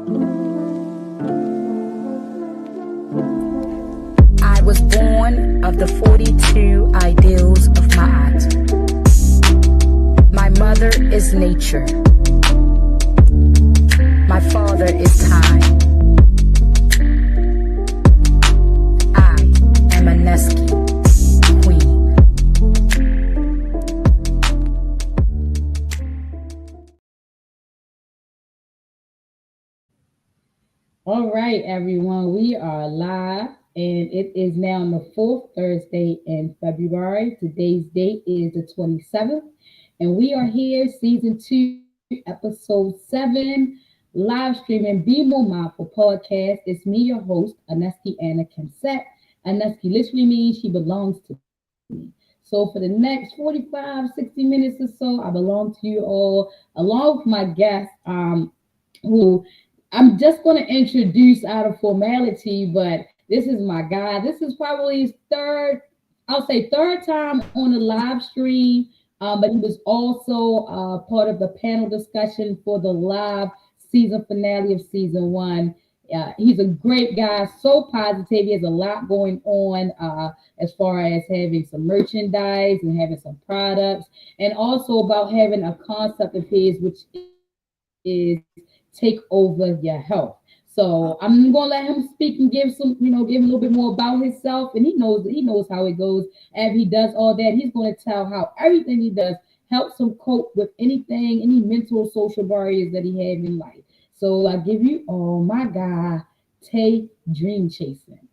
I was born of the 42 ideals of Ma'at. My mother is nature. My father is time. I am a Neski queen. All right, everyone, we are live, and it is now the fourth Thursday in February. Today's date is the 27th, and we are here, season 2, episode 7, live streaming Be More Mindful podcast. It's me, your host, Aneski Anna Kimset. Aneski literally means she belongs to me. So for the next 45, 60 minutes or so, I belong to you all, along with my guest, who I'm just going to introduce out of formality, but this is my guy. This is probably his third time on the live stream, but he was also part of the panel discussion for the live season finale of season 1. He's a great guy, so positive. He has a lot going on as far as having some merchandise and having some products, and also about having a concept of his, which is take over your health. So I'm gonna let him speak and give give a little bit more about himself, and he knows how it goes. And he does all that, he's gonna tell how everything he does helps him cope with any mental social barriers that he have in life. So I give you all my guy, Tay Dream Chasing.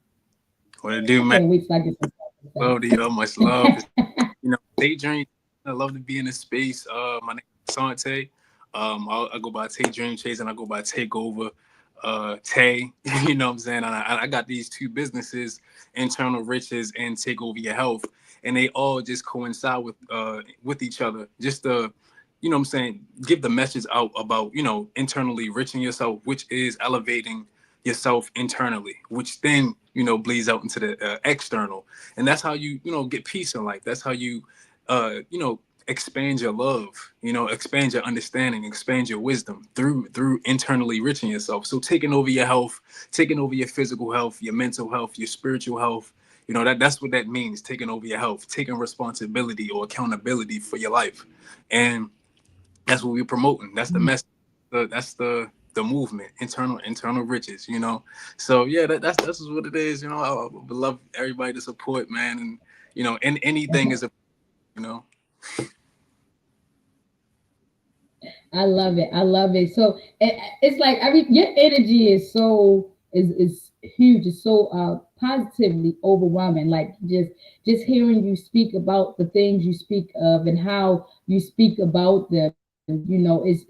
What it do, I man? can't wait till I get some Love to you, much love. Daydream. I love to be in this space. My name is Sante. I go by Tay Dream Chase and I go by Takeover. Tay, you know what I'm saying? I got these two businesses, Internal Riches and Take Over Your Health, and they all just coincide with each other. Just to, you know what I'm saying, give the message out about, internally enriching yourself, which is elevating yourself internally, which then, bleeds out into the external. And that's how you, get peace in life. That's how you, expand your love, expand your understanding, expand your wisdom through internally enriching yourself. So taking over your health, taking over your physical health, your mental health, your spiritual health, that's what that means, taking over your health, taking responsibility or accountability for your life. And that's what we're promoting. That's the message. That's the movement, internal riches, So yeah, that's what it is. I would love everybody to support, man. And and anything is a you know I love it. I love it. So it's like your energy is is huge. It's so positively overwhelming. Like just hearing you speak about the things you speak of and how you speak about them. Is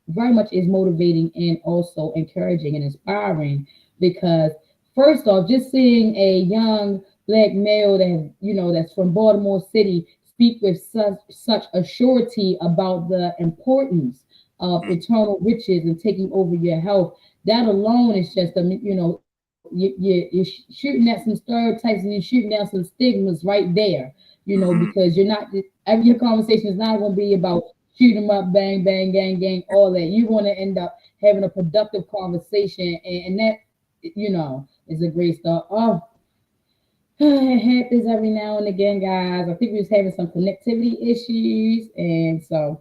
very much is motivating and also encouraging and inspiring because first off, just seeing a young black male that that's from Baltimore City speak with such a surety about the importance of eternal riches and taking over your health. That alone is just you're shooting at some stereotypes and you're shooting at some stigmas right there. Because you're not your conversation is not going to be about shoot 'em up, bang, bang, gang, gang, all that. You want to end up having a productive conversation, and that, is a great start. Oh, it happens every now and again, guys. I think we was having some connectivity issues, and so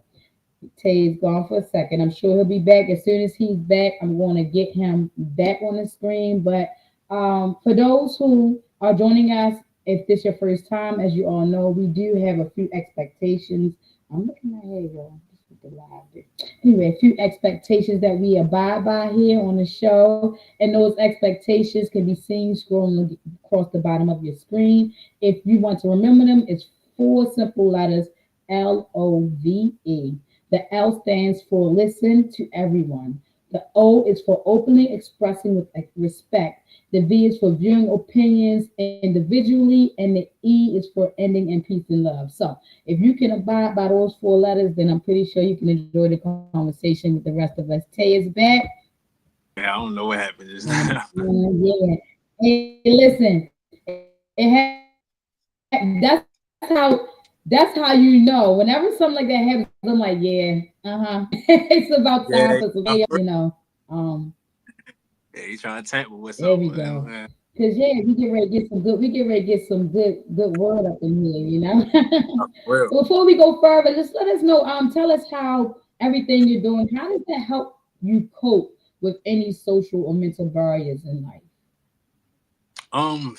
Tay's gone for a second. I'm sure he'll be back. As soon as he's back, I'm going to get him back on the screen. But for those who are joining us, if this is your first time, as you all know, we do have a few expectations. I'm looking at here, y'all. Just with the live bit. Anyway, a few expectations that we abide by here on the show, and those expectations can be seen scrolling across the bottom of your screen. If you want to remember them, it's 4 simple letters: LOVE. The L stands for listen to everyone. The O is for openly expressing with respect. The V is for viewing opinions individually, and the E is for ending in peace and love. So if you can abide by those 4 letters, then I'm pretty sure you can enjoy the conversation with the rest of us. Tay is back. Yeah, I don't know what happened just now. Yeah. Hey, listen, that's how you know. Whenever something like that happens, I'm like, yeah, it's about time for some, Um, Yeah, he trying to tamper with there something, we go. man. Cause yeah, we get ready to get some good. We get ready to get some good word up in here. You know. Well, Before we go further, just let us know. Tell us how everything you're doing. How does that help you cope with any social or mental barriers in life? um,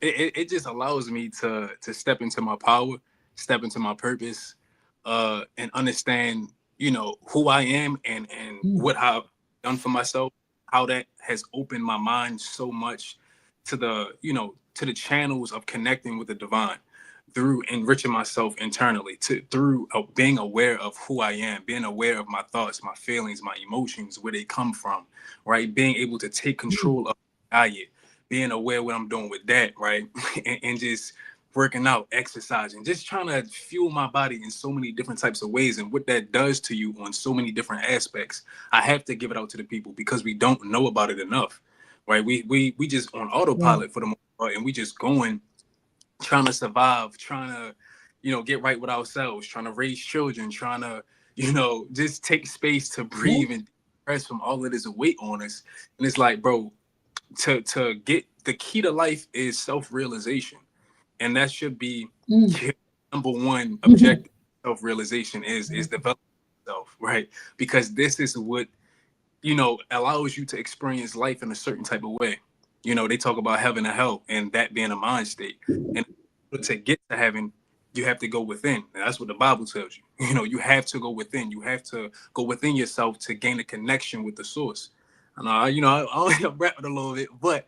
it just allows me to step into my power, step into my purpose, and understand, who I am and Mm, what I've done for myself, how that has opened my mind so much to the channels of connecting with the divine through enriching myself internally to through being aware of who I am, being aware of my thoughts, my feelings, my emotions, where they come from, right? Being able to take mm, control of my diet, being aware what I'm doing with that, right? And just working out, exercising, just trying to fuel my body in so many different types of ways. And what that does to you on so many different aspects, I have to give it out to the people because we don't know about it enough, right? We just on yeah. autopilot for the most part, and we just going, trying to survive, trying to, get right with ourselves, trying to raise children, trying to, just take space to Yeah. breathe and rest from all of this weight on us. And it's like, bro, to get the key to life is self-realization, and that should be Mm. your number one objective. Self-realization is developing yourself, right? Because this is what allows you to experience life in a certain type of way. They talk about heaven and hell and that being a mind state, and to get to heaven you have to go within, and that's what the Bible tells you. You have to go within, you have to go within yourself to gain a connection with the source. And I only rap it a little bit, but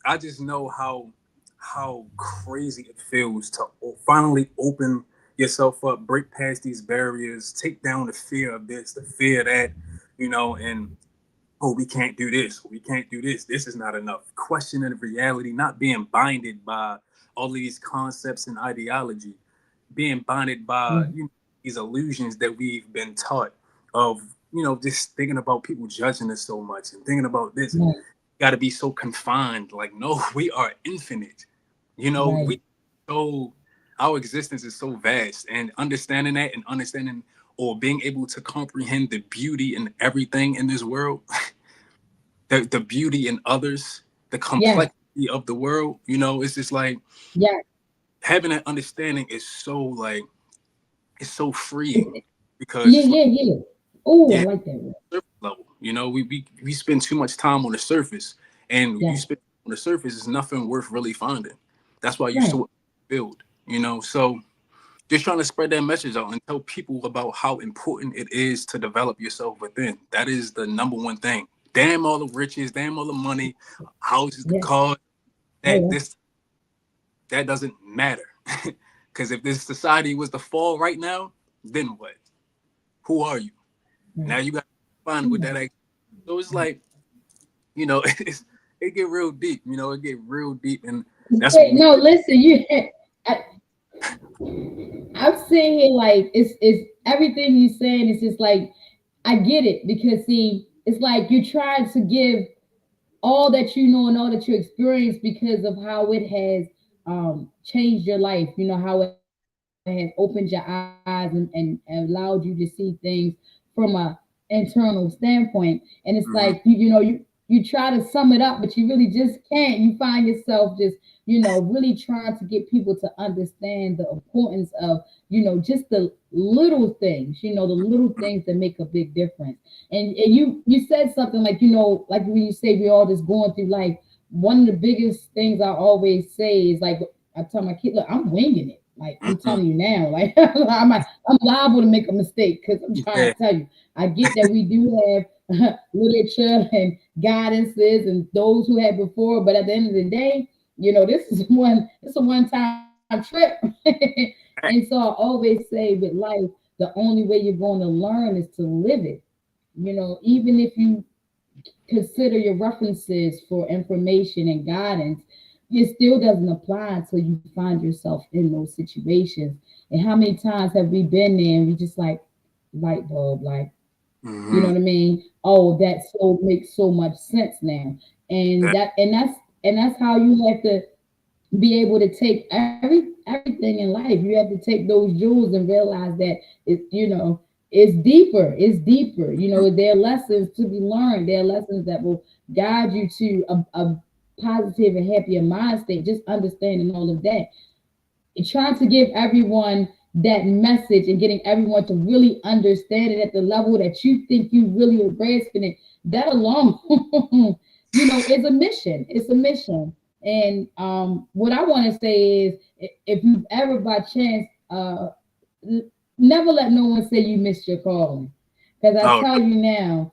I just know how crazy it feels to finally open yourself up, break past these barriers, take down the fear of this, the fear of that, and oh, we can't do this, we can't do this, this is not enough. Questioning reality, not being binded by all of these concepts and ideology, being bonded by Mm. these illusions that we've been taught of, just thinking about people judging us so much and thinking about this and Right. got to be so confined. Like, no, we are infinite. Right. We so our existence is so vast, and understanding that and understanding or being able to comprehend the beauty in everything in this world, the beauty in others, the Yeah. complexity of the world, it's just like Yeah. having that understanding is so like it's so freeing It's, because yeah. it's like, Yeah. Yeah. Oh, I yeah, like that word. surface level. We spend too much time on the surface, and you Yeah. spend on the surface is nothing worth really finding. That's why you're Right. so filled. So just trying to spread that message out and tell people about how important it is to develop yourself within. That is the number one thing. Damn all the riches, damn all the money, houses, the Yeah. cars. Oh That yeah. this that doesn't matter. Because if this society was to fall right now, then what? Who are you? Right. Now you got to find what Yeah. that. So it's like, it's, it get real deep. It get real deep, and that's what Wait, we. no, listen, I, I'm saying here like it's everything you're saying is just like I get it because see, it's like you try to give all that you know and all that you experience because of how it has changed your life. You know how it has opened your eyes and allowed you to see things from a internal standpoint. And it's like Mhm. you try to sum it up, but you really just can't. You find yourself just really trying to get people to understand the importance of just the little things. The little things that make a big difference. And you said something like like when you say we're all just going through life. One of the biggest things I always say is like I tell my kid, look, I'm winging it. Like I'm Mhm. telling you now, like I'm liable to make a mistake because I'm trying Yeah. to tell you. I get that we do have literature and guidances and those who had before, but at the end of the day, this is a one time trip. And so I always say with life, the only way you're going to learn is to live it. Even if you consider your references for information and guidance, it still doesn't apply until you find yourself in those situations. And how many times have we been there and we just like light bulb, like, you know Hmm. what I mean? Oh, that so makes so much sense now. And That, that's how you have to be able to take everything in life. You have to take those jewels and realize that it. it's deeper. It's deeper. You know, there are lessons to be learned. There are lessons that will guide you to a positive and happier mind state. Just understanding all of that. And trying to give everyone that message and getting everyone to really understand it at the level that you think you really are grasping it. That alone, you know, is a mission. It's a mission. And what I want to say is, if you've ever by chance never let no one say you missed your calling. Because I Oh, tell you now,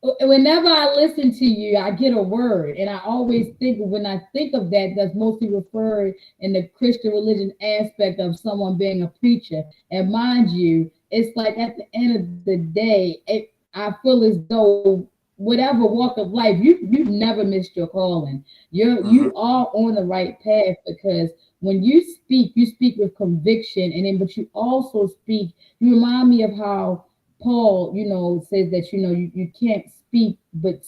whenever I listen to you, I get a word. And I always think, when I think of that, that's mostly referred in the Christian religion aspect of someone being a preacher. And mind you, it's like at the end of the day, I feel as though whatever walk of life, you've never missed your calling. mhm. You are on the right path, because when you speak with conviction, and then but you also speak. You remind me of how Paul, you know, says that, you know, you can't speak but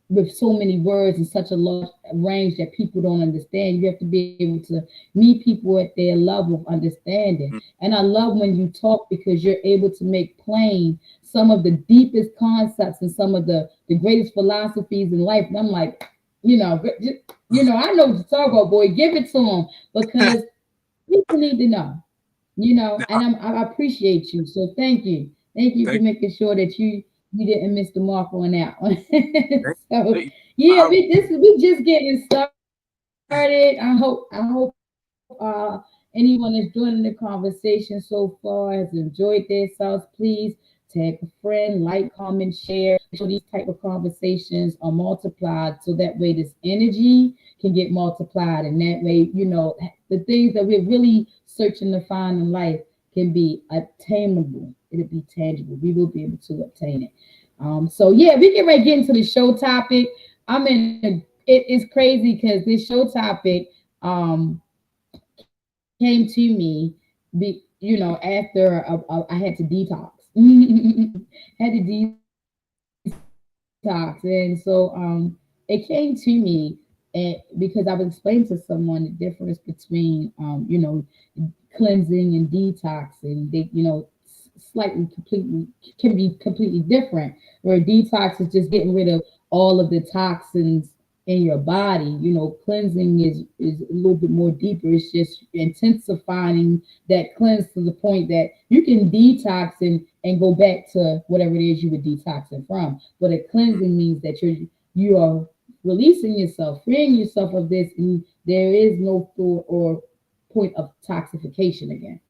with so many words in such a large range that people don't understand. You have to be able to meet people at their level of understanding. And I love when you talk, because you're able to make plain some of the deepest concepts and some of the greatest philosophies in life. And I'm like, you know, I know what to talk about, boy. Give it to them, because people need to know, you know. Now, And I appreciate you, so thank you for thank, making sure that you didn't miss the mark on that one. thank, So thank you. yeah, I, we just getting started. I hope anyone that's joining the conversation so far has enjoyed themselves. Please tag a friend, like, comment, share. So these type of conversations are multiplied, so that way this energy can get multiplied, and that way, you know, the things that we're really searching to find in life can be attainable. It'll be tangible. We will be able to obtain it. So yeah, we can right get into the show topic. I'm in it is crazy, because this show topic came to me, you know, after I had to detox. Had to detox, and so it came to me, because I was explaining to someone the difference between you know, cleansing and detoxing. They, you know, slightly completely can be completely different. Where detox is just getting rid of all of the toxins in your body. You know, cleansing is a little bit more deeper. It's just intensifying that cleanse to the point that you can detox and go back to whatever it is you were detoxing from. But a cleansing means that you are releasing yourself, freeing yourself of this, and there is no thought or point of toxification again.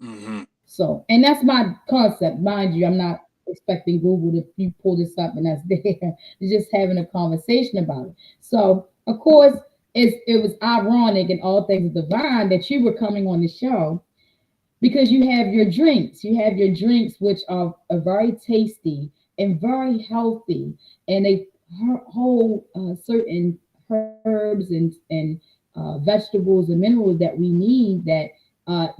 mhm. So, and that's my concept. Mind you, I'm not expecting Google to you pull this up and that's there. It's just having a conversation about it. So, of course, it was ironic in all things divine that you were coming on the show, because you have your drinks. You have your drinks, which are very tasty and very healthy, and they hold certain herbs and vegetables and minerals that we need, that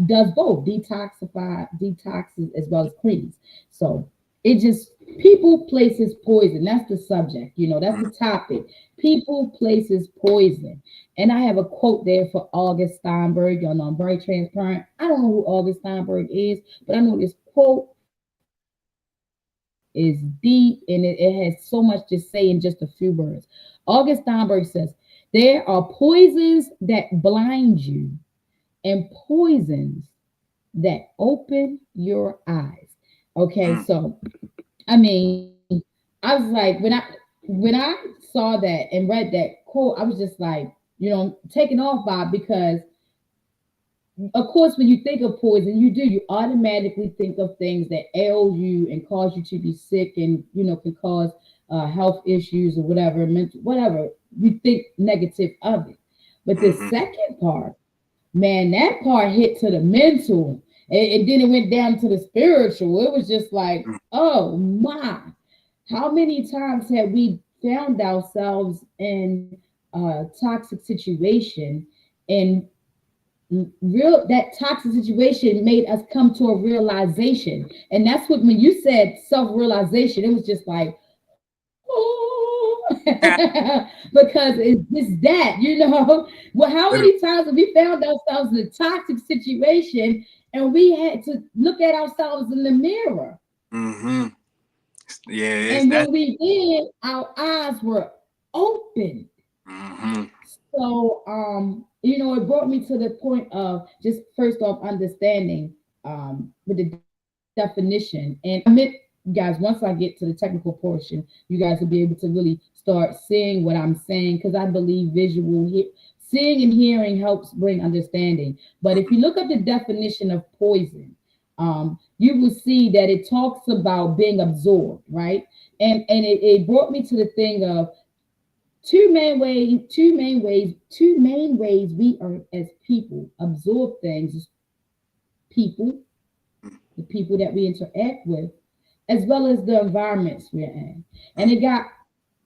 does both detoxes as well as cleans. So it just, people, places, poison. That's the subject. You know, that's the topic. People, places, poison. And I have a quote there for August Steinberg. Y'all know I'm very transparent. I don't know who August Steinberg is, but I know this quote is deep, and it has so much to say in just a few words. August Steinberg says, there are poisons that blind you and poisons that open your eyes. Okay, Mm. so I mean, I was like, when I saw that and read that quote, I was just like, you know, taken off by it, because of course, when you think of poison, you automatically think of things that ail you and cause you to be sick, and you know, can cause health issues or whatever, mental, whatever. You think negative of it. But the Mhm. second part, man, that part hit to the mental, and then it went down to the spiritual. It was just like, Mm. oh my, how many times have we found ourselves in a toxic situation, and real that toxic situation made us come to a realization. And that's what, when you said self-realization, it was just like, oh, because it's just that, you know. Well, how Literally. many times have we found ourselves in a toxic situation, and we had to look at ourselves in the mirror? Mm-hmm. Yeah, it's And that. when we did, our eyes were open. Mm-hmm. So, it brought me to the point of just first off understanding with the definition. And I meant, guys, once I get to the technical portion, you guys will be able to really start seeing what I'm saying because I believe seeing and hearing helps bring understanding. But if you look up the definition of poison, you will see that it talks about being absorbed, right? And it brought me to the thing of two main ways we are as people absorb things is people, the people that we interact with, as well as the environments we're in. And it had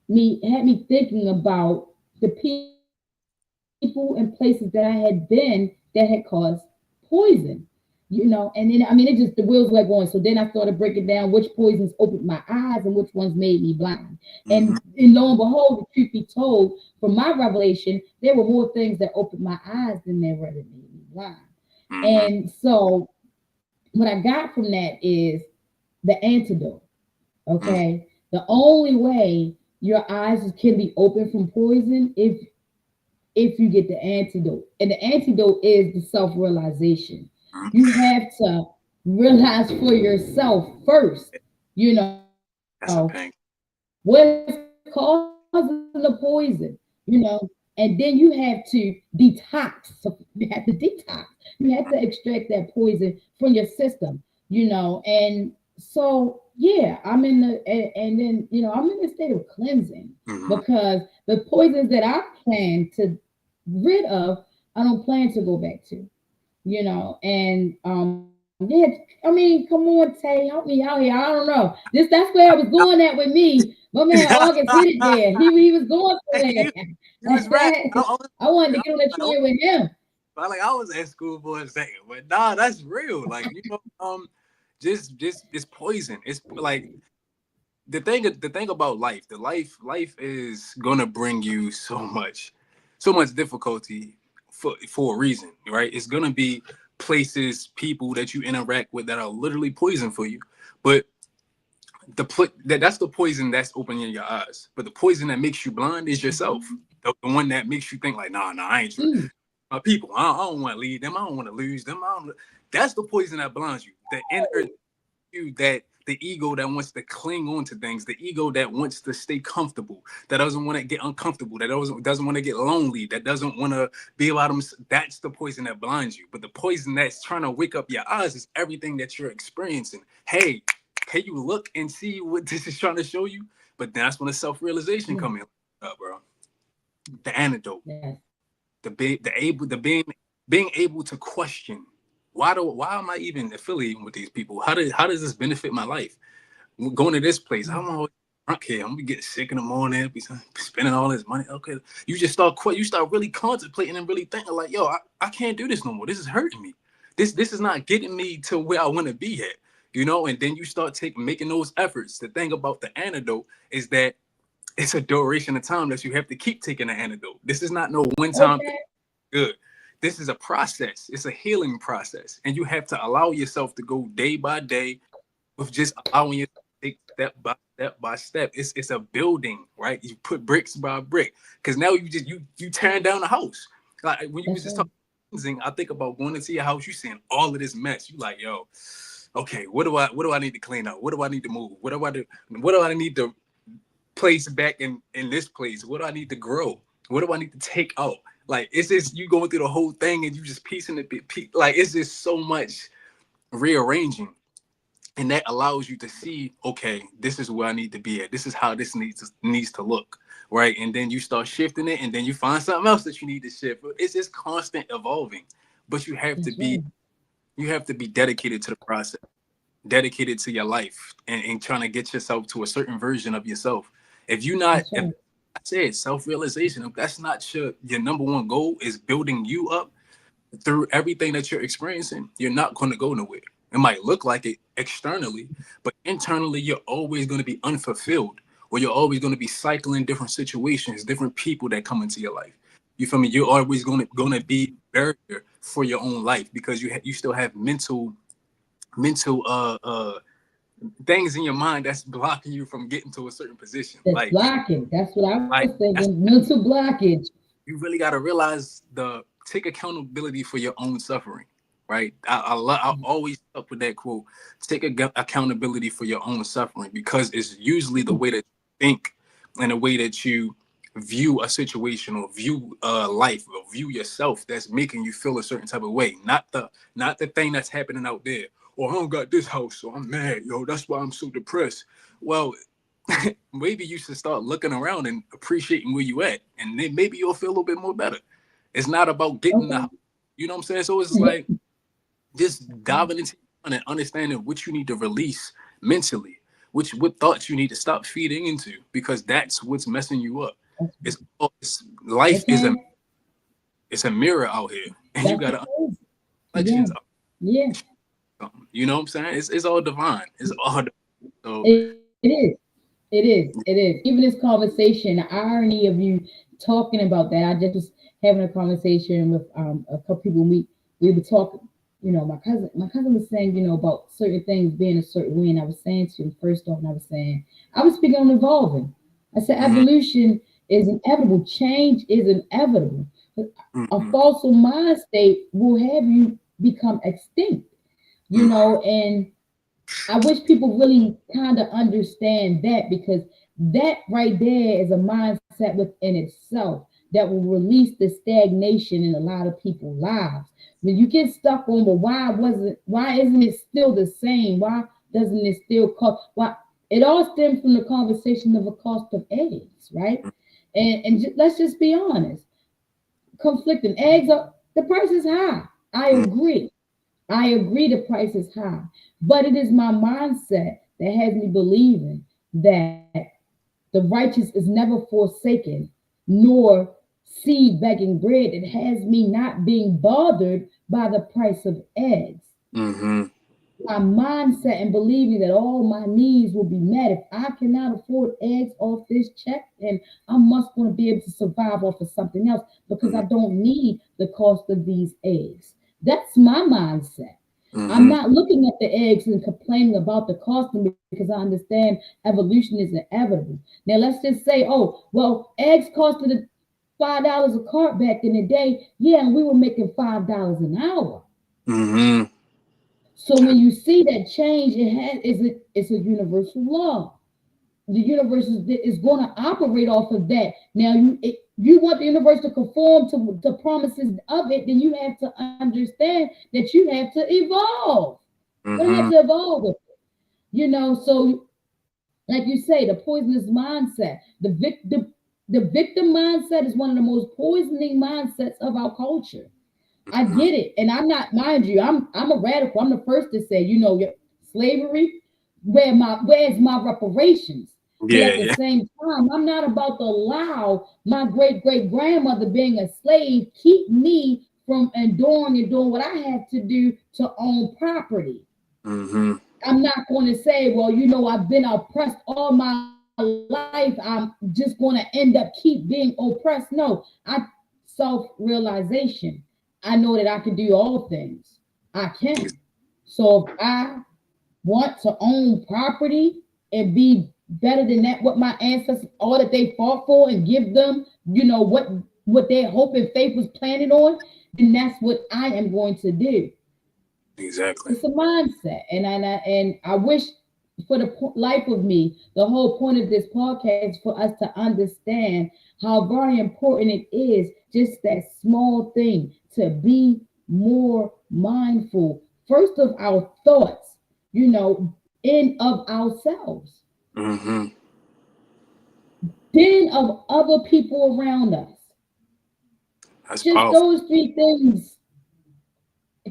me thinking about the people and places that I had been that had caused poison. And then it just the wheels were going. So then I started breaking down which poisons opened my eyes and which ones made me blind. Mm-hmm. And lo and behold, the truth be told, from my revelation, there were more things that opened my eyes than there were that made me blind. Mm-hmm. And so what I got from that is the antidote. Okay. The only way your eyes can be open from poison if you get the antidote. And the antidote is the self-realization. Mm-hmm. You have to realize for yourself first, you know, That's a thing. what's causing the poison, and then you have to detox. So you have to detox. You have to extract that poison from your system, and so yeah, I'm in the and then I'm in a state of cleansing Mm-hmm. because the poisons that I plan to rid of, I don't plan to go back to, and yeah, I mean, come on, Tay, help me out here. I don't know. That's where I was going at with me. My man August hit it there. He was going for you, that. you was right. I wanted to get on the train with him. I was at school for a second, but nah, that's real. Like just it's poison. It's like the thing about life. Life is gonna bring you so much difficulty for a reason, right? It's gonna be places, people that you interact with that are literally poison for you, but that's the poison that's opening your eyes. But the poison that makes you blind is yourself. The one that makes you think like, nah, I ain't true. My people, I don't want to lead them. I don't want to lose them. That's the poison that blinds you. The inner you, that the ego that wants to cling on to things, the ego that wants to stay comfortable, that doesn't want to get uncomfortable, that doesn't want to get lonely, that doesn't want to be about them. That's the poison that blinds you. But the poison that's trying to wake up your eyes is everything that you're experiencing. Hey, can you look and see what this is trying to show you? But that's when the self-realization come in, bro. The antidote, being able to question. Why am I even affiliating with these people? How does this benefit my life? Going to this place, I'm always drunk here. I'm gonna be getting sick in the morning, be spending all this money. Okay, you start really contemplating and really thinking like, yo, I can't do this no more. This is hurting me. This is not getting me to where I want to be at. And then you start making those efforts. The thing about the antidote is that it's a duration of time that you have to keep taking the antidote. This is not no one time thing. Good. This is a process. It's a healing process. And you have to allow yourself to go day by day with just allowing yourself to take step by step. It's a building, right? You put bricks by brick. Because now you tearing down the house. Like when you was just talking, I think about going into your house, you seeing all of this mess. You like, yo, okay, what do I need to clean up? What do I need to move? What do I need to place back in this place? What do I need to grow? What do I need to take out? Like, it's just you going through the whole thing and you just piecing it. Like, it's just so much rearranging. And that allows you to see, okay, this is where I need to be at. This is how this needs to look, right? And then you start shifting it, and then you find something else that you need to shift. It's just constant evolving. But you have to be dedicated to the process, dedicated to your life, and trying to get yourself to a certain version of yourself. If you're not, if I said self-realization, if that's not your number one goal, is building you up through everything that you're experiencing, you're not going to go nowhere. It might look like it externally, but internally, you're always going to be unfulfilled, or you're always going to be cycling different situations, different people that come into your life. You feel me? You're always going to be a barrier for your own life because you still have mental things in your mind that's blocking you from getting to a certain position. That's blocking. That's what I Like was thinking. Mental blockage. you really got to realize take accountability for your own suffering, right? I always up with that quote: take accountability for your own suffering, because it's usually the way that you think and the way that you view a situation or view life or view yourself that's making you feel a certain type of way, not the thing that's happening out there. Or I don't got this house, so I'm mad, yo. That's why I'm so depressed. Well, maybe you should start looking around and appreciating where you at, and then maybe you'll feel a little bit more better. It's not about getting the house, you know what I'm saying? So it's like just diving into and understanding what you need to release mentally, what thoughts you need to stop feeding into, because that's what's messing you up. Life is a mirror out here, and you gotta reflections. Yeah. You know what I'm saying? It's all divine. It's all divine. So It is. It is. It is. Even this conversation, the irony of you talking about that. I just was having a conversation with a couple people. We were talking. You know, my cousin was saying, you know, about certain things being a certain way, and I was saying to him first off, and I was speaking on evolving. I said evolution is inevitable. Change is inevitable. A fossil mind state will have you become extinct. You know, and I wish people really kind of understand that, because that right there is a mindset within itself that will release the stagnation in a lot of people's lives. When you get stuck on, but why isn't it still the same? Why doesn't it still cost? Why it all stems from the conversation of a cost of eggs, right? And let's just be honest. Conflicting eggs are the price is high. I agree. The price is high, but it is my mindset that has me believing that the righteous is never forsaken, nor seed begging bread. It has me not being bothered by the price of eggs. My mindset and believing that all my needs will be met. If I cannot afford eggs off this check, then I must want to be able to survive off of something else, because I don't need the cost of these eggs. That's my mindset. I'm not looking at the eggs and complaining about the cost of it, because I understand evolution is inevitable. Now let's just say, oh, well, eggs costed $5 a cart back in the day. Yeah, and we were making $5 an hour. So when you see that change, it's a universal law. The universe is going to operate off of that. Now, you want the universe to conform to the promises of it, then you have to understand that you have to evolve. You have to evolve with it. You know, so like you say, the poisonous mindset, the victim mindset is one of the most poisoning mindsets of our culture. I get it, and I'm not, mind you, I'm a radical. I'm the first to say, you know, slavery, where's my reparations? But at the same time, I'm not about to allow my great grandmother being a slave keep me from enduring and doing what I have to do to own property. I'm not going to say, well, you know, I've been oppressed all my life. I'm just going to end up keep being oppressed. No, I self-realization. I know that I can do all things. I can. So if I want to own property and be better than that, what my ancestors, all that they fought for, and give them, you know, what their hope and faith was planted on, then that's what I am going to do. Exactly. It's a mindset, and I wish for the life of me, the whole point of this podcast is for us to understand how very important it is, just that small thing, to be more mindful, first of our thoughts, you know, in of ourselves, then of other people around us. That's just powerful. Those three things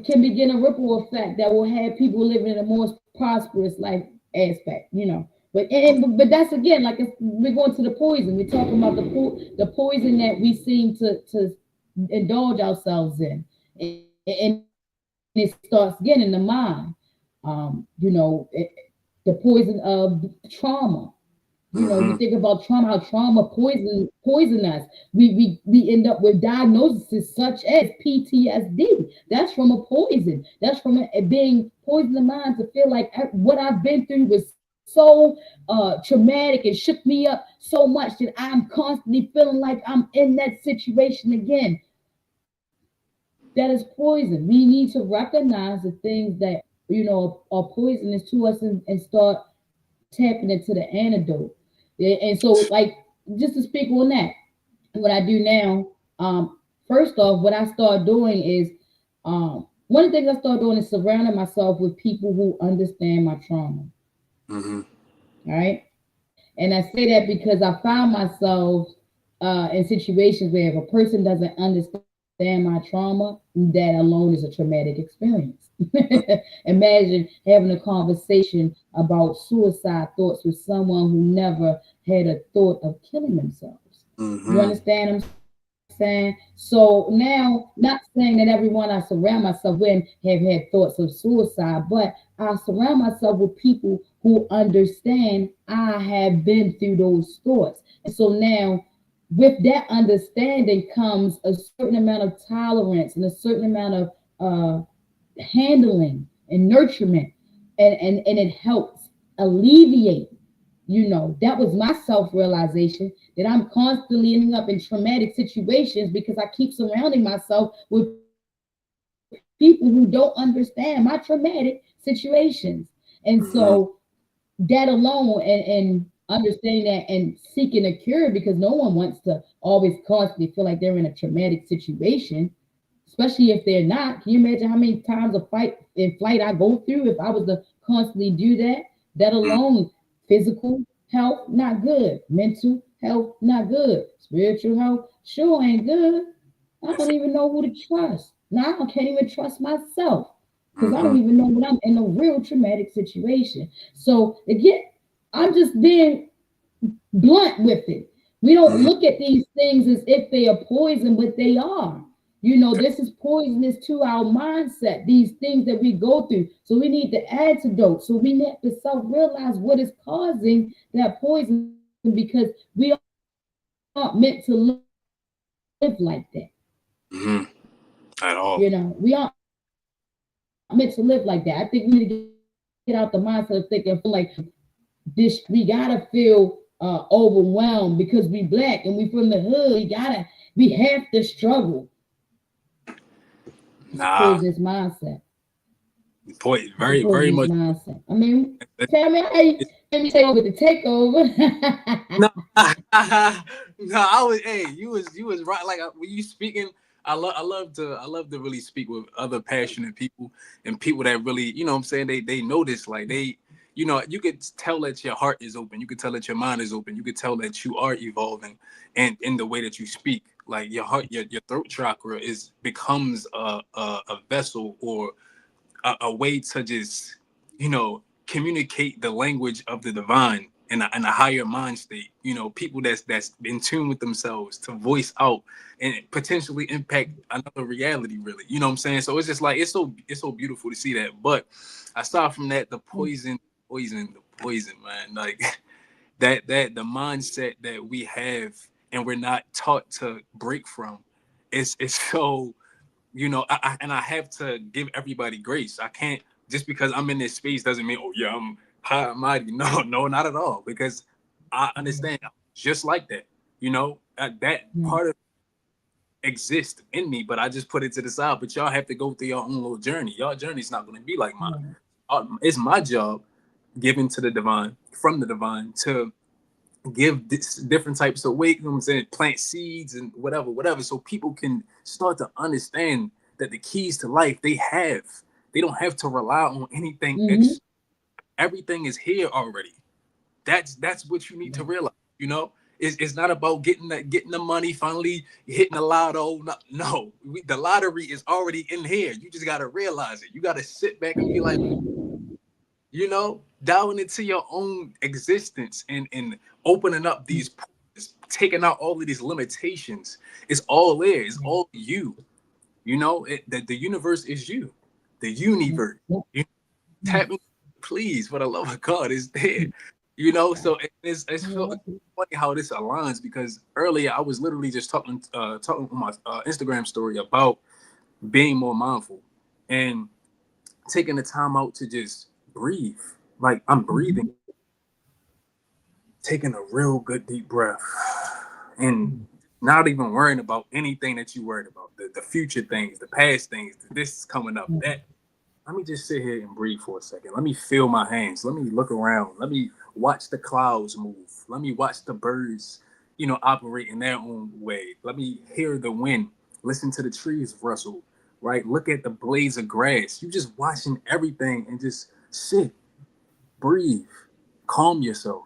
can begin a ripple effect that will have people living in a more prosperous life aspect, you know. But that's again, like we're going to the poison. We're talking about the poison that we seem to indulge ourselves in, and it starts again in the mind. You know, the poison of trauma. You know, you think about trauma, how trauma poison us. We end up with diagnoses such as PTSD. That's from a poison. That's from it being poisoned the mind to feel like what I've been through was so traumatic and shook me up so much that I'm constantly feeling like I'm in that situation again. That is poison. We need to recognize the things that are poisonous to us and start tapping into the antidote. Yeah, and so, like, just to speak on that, what I do now, first off, what I start doing is, one of the things I start doing is surrounding myself with people who understand my trauma. Mm-hmm. All right. And I say that because I found myself in situations where if a person doesn't understand my trauma, that alone is a traumatic experience. Imagine having a conversation about suicide thoughts with someone who never had a thought of killing themselves. You Mm-hmm. understand what I'm saying? So now, not saying that everyone I surround myself with have had thoughts of suicide, but I surround myself with people who understand I have been through those thoughts. And so now, with that understanding comes a certain amount of tolerance and a certain amount of handling and nurturement, and it helps alleviate. That was my self-realization, that I'm constantly ending up in traumatic situations because I keep surrounding myself with people who don't understand my traumatic situations. And Mm-hmm. so that alone, and understanding that and seeking a cure, because no one wants to always constantly feel like they're in a traumatic situation, especially if they're not. Can you imagine how many times of fight and flight I go through if I was to constantly do that? That alone, physical health, not good. Mental health, not good. Spiritual health, sure ain't good. I don't even know who to trust. Now I can't even trust myself because I Mm-hmm. don't even know when I'm in a real traumatic situation. So again, I'm just being blunt with it. We don't Mm-hmm. look at these things as if they are poison, but they are. This is poisonous to our mindset, these things that we go through. So we need the antidote. So we need to self realize what is causing that poison, because we aren't meant to live like that. Mm-hmm. At all. We aren't meant to live like that. I think we need to get out the mindset of thinking like this. We gotta feel overwhelmed because we black and we from the hood. We have to struggle. It's a Nah. poisonous mindset. It's a Very, very poisonous much. mindset. I mean, tell me how you let me take over the takeover. No, no, I was. Hey, you was right. Like when you speaking, I love to really speak with other passionate people and people that really, what I'm saying, they know this. Like you could tell that your heart is open. You could tell that your mind is open. You could tell that you are evolving, and in the way that you speak, like your heart, your throat chakra becomes a vessel or a way to just communicate the language of the divine in a higher mind state. People that's in tune with themselves to voice out and potentially impact another reality, really. You know what I'm saying? So it's just like it's so beautiful to see that. But aside from that, the poison, man, like that the mindset that we have and we're not taught to break from, it's so, and I have to give everybody grace. I can't, just because I'm in this space doesn't mean, oh yeah, I'm high and mighty. No, no, not at all. Because I understand just like that. That part of exists in me, but I just put it to the side. But y'all have to go through your own little journey. Your journey's not going to be like mine. It's my job, given to the divine, from the divine, to give different types of weight, and plant seeds and whatever, so people can start to understand that the keys to life they don't have to rely on anything Mm-hmm. extra. Everything is here already. That's what you need to realize. It's not about getting the money, finally hitting the lotto. No, the lottery is already in here. You just got to realize it. You got to sit back and be like, dialing into your own existence and opening up these portals, taking out all of these limitations. It's all there. It's all you. That the universe is you. The universe. You tap in, please, for the love of God, is there. You know, so it's I funny love it. how this aligns because earlier I was literally just talking on my Instagram story about being more mindful and taking the time out to just breathe. Like I'm breathing, Mhm. taking a real good deep breath, and not even worrying about anything that you worried about, the future things, the past things, this is coming up, that. Let me just sit here and breathe for a second. Let me feel my hands. Let me look around. Let me watch the clouds move. Let me watch the birds, operate in their own way. Let me hear the wind. Listen to the trees rustle, right? Look at the blades of grass. You just watching everything and just sit, breathe, calm yourself.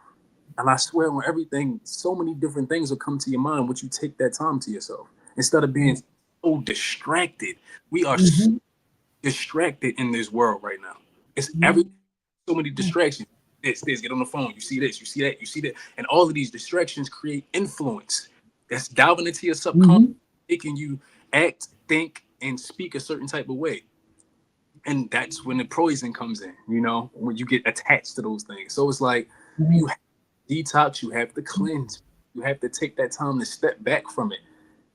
And I swear on everything, so many different things will come to your mind once you take that time to yourself. Instead of being so distracted, we are Mhm. distracted in this world right now. It's every Mhm. so many distractions. This, get on the phone. You see this, you see that, you see that, and all of these distractions create influence that's diving into your subconscious, Mhm. making you act, think, and speak a certain type of way. And that's when the poison comes in. When you get attached to those things. So it's like Right. you have to detox, you have to cleanse, you have to take that time to step back from it.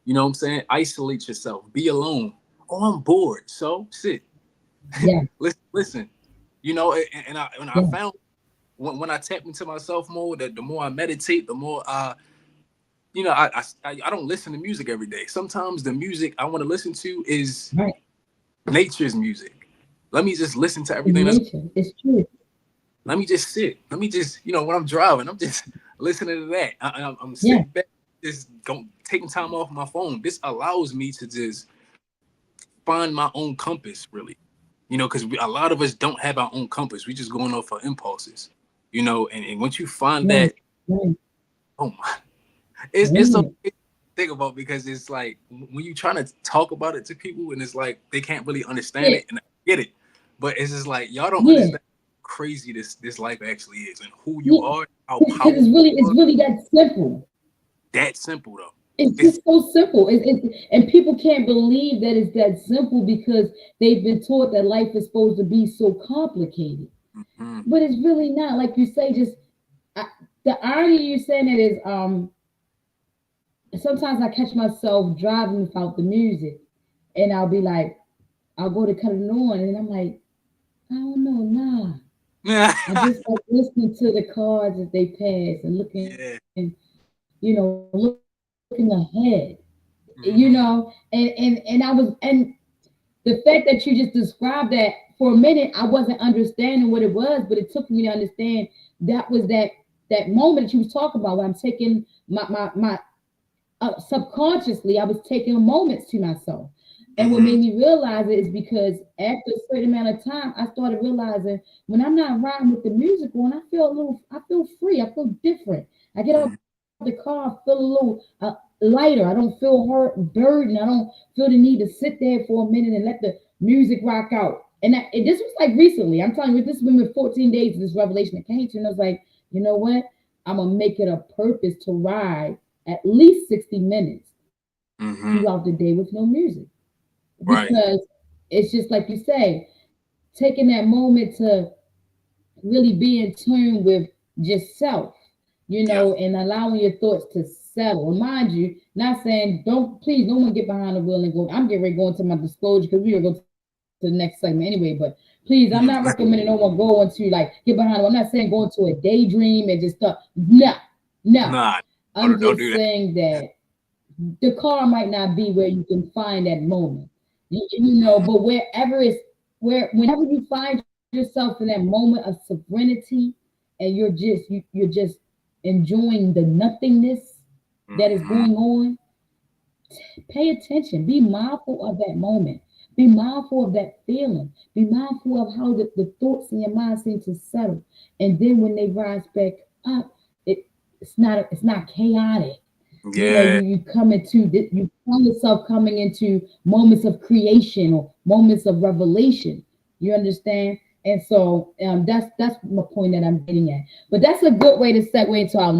You know what I'm saying? Isolate yourself, be alone. Oh, I'm bored. So sit. Yeah. Listen, and I Yeah. found when I tap into myself more, that the more I meditate, the more I don't listen to music every day. Sometimes the music I want to listen to is Right. nature's music. Let me just listen to It's everything that's. nature. It's true. Let me just sit. Let me just when I'm driving, I'm just listening to that. I'm Yeah. sitting back, just going taking time off my phone. This allows me to just find my own compass, really. Because a lot of us don't have our own compass. We just going off our impulses. And once you find Right. that, Right. oh my, it's so Right. to think about because it's like when you trying to talk about it to people and it's like they can't really understand Yeah. it and I get it, but it's just like y'all don't Yeah. understand how crazy this life actually is and who you Yeah. are, how Because powerful you it's are. really that simple. That simple though. It's It's just so simple. And people can't believe that it's that simple because they've been taught that life is supposed to be so complicated. mhm, But it's really not. Like you say, just I, the irony you're saying it is sometimes I catch myself driving without the music and I'll be like, I'll go to cut it on and I'm like, I don't know, nah. I just like listening to the cars as they pass and looking, yeah, looking ahead, and hmm I was, and the fact that you just described that for a minute, I wasn't understanding what it was, but it took me to understand that was that moment that you was talking about when I'm taking my subconsciously, I was taking moments to myself. And what hmm made me realize it is because after a certain amount of time, I started realizing when I'm not riding with the music on, I feel free, I feel different. I get out the car, I feel a little lighter. I don't feel hurt, burdened. I don't feel the need to sit there for a minute and let the music rock out. And this was like recently. I'm telling you, this has been 14 days of this revelation that came to, and I was like, you know what? I'm gonna make it a purpose to ride at least 60 minutes hmm throughout the day with no music right, because it's just like you say, taking that moment to really be in tune with just self, yeah, and allowing your thoughts to settle. And mind you, not saying don't please no one get behind the wheel and go. I'm getting ready to go into my disclosure because we are going to the next segment anyway. But please, I'm not recommending no one go into like get behind the wheel. I'm not saying go into a daydream and just stuff. No, no. nah, I'm don't just do that. saying that the car might not be where you can find that moment. Hmm But whenever you find yourself in that moment of serenity and you're just enjoying the nothingness that is hmm going on, pay attention. Be mindful of that moment. Be mindful of that feeling. Be mindful of how the thoughts in your mind seem to settle. And then when they rise back up, it's not chaotic. Yeah, You find yourself coming into moments of creation or moments of revelation. You understand? And so that's my point that I'm getting at. But that's a good way to segue into our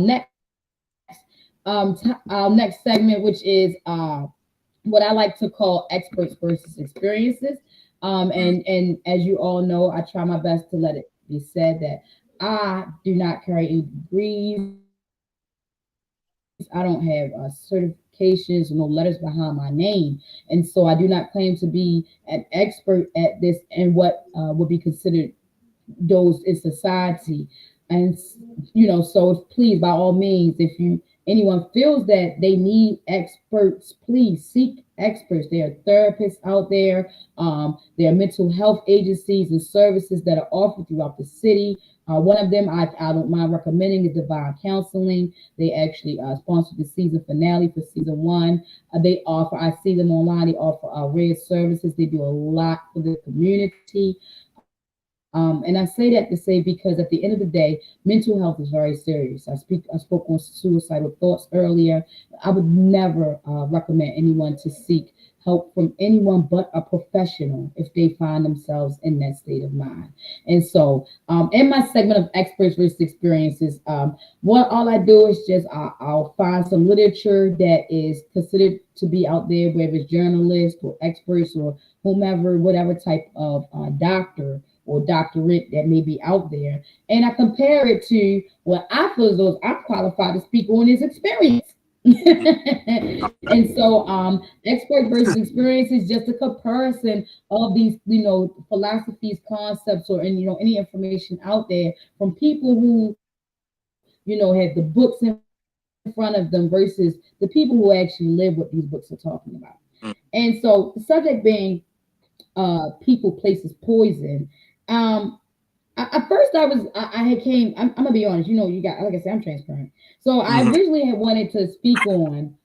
next segment, which is what I like to call experts versus experiences. mm, And as you all know, I try my best to let it be said that I do not carry any degrees. I don't have certifications, no letters behind my name. And so I do not claim to be an expert at this and what would be considered those in society. And so please, by all means, if you anyone feels that they need experts, please seek experts. There are therapists out there. There are mental health agencies and services that are offered throughout the city. One of them I don't mind recommending is Divine Counseling. They actually sponsored the season finale for season one. They offer, I see them online, they offer rare services. They do a lot for the community. And I say that to say because at the end of the day, mental health is very serious. I spoke on suicidal thoughts earlier. I would never recommend anyone to seek help from anyone but a professional if they find themselves in that state of mind. And so, in my segment of experts versus experiences, what all I do is just I'll find some literature that is considered to be out there, whether it's journalists or experts or whomever, whatever type of doctor or doctorate that may be out there, and I compare it to what I feel as though I'm qualified to speak on is experience. And so, expert versus experience is just a comparison of these, philosophies, concepts, or and any information out there from people who have the books in front of them versus the people who actually live what these books are talking about. And so, the subject being people, places, poison. Um, at first I had came. I'm gonna be honest. You got like I said, I'm transparent. So I Mhm. originally had wanted to speak on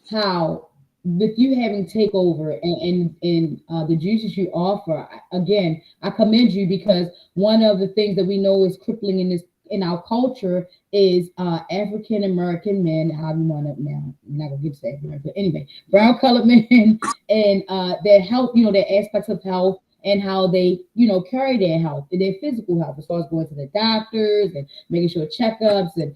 how with you having takeover and the juices you offer. Again, I commend you because one of the things that we know is crippling in our culture is African American men. How you want to now? I'm not gonna get to that, but anyway, brown colored men and their health. Their aspects of health and how they, carry their health and their physical health as far as going to the doctors and making sure checkups and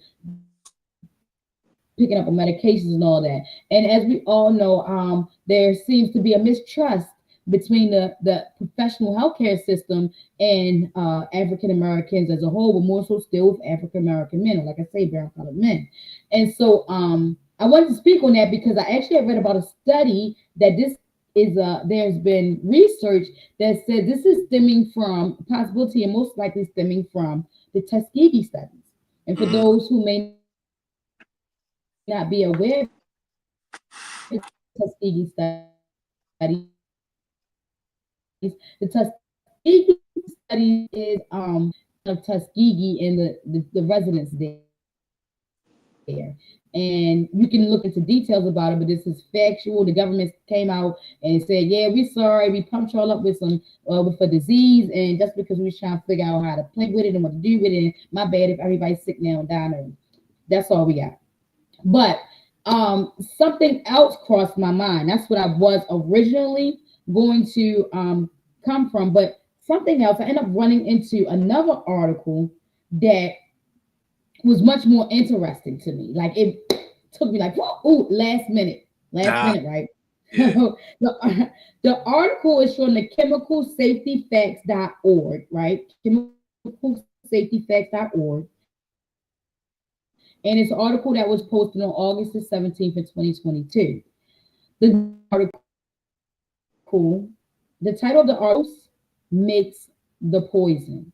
picking up on medications and all that. And as we all know, there seems to be a mistrust between the professional healthcare system and African Americans as a whole, but more so still with African American men, or like I say, brown colored men. And so I wanted to speak on that because I actually have read about a study that this is there's been research that said this is stemming from possibility and most likely stemming from the Tuskegee studies. And for Mhm. those who may not be aware of the Tuskegee studies, the Tuskegee studies is of Tuskegee and the residents there. And you can look into details about it, but this is factual. The government came out and said, "Yeah, we sorry, we pumped y'all up with some with a disease, and just because we was trying to figure out how to play with it and what to do with it, and my bad if everybody's sick now and dying early. That's all we got." But something else crossed my mind. That's what I was originally going to come from, but something else. I ended up running into another article that was much more interesting to me. Like it took me like, whoa, ooh, last Nah. minute, right? Yeah. The article is from the chemicalsafetyfacts.org, right? Chemicalsafetyfacts.org. And it's an article that was posted on August the 17th of 2022. The article, the title of the article is Dose Makes the Poison.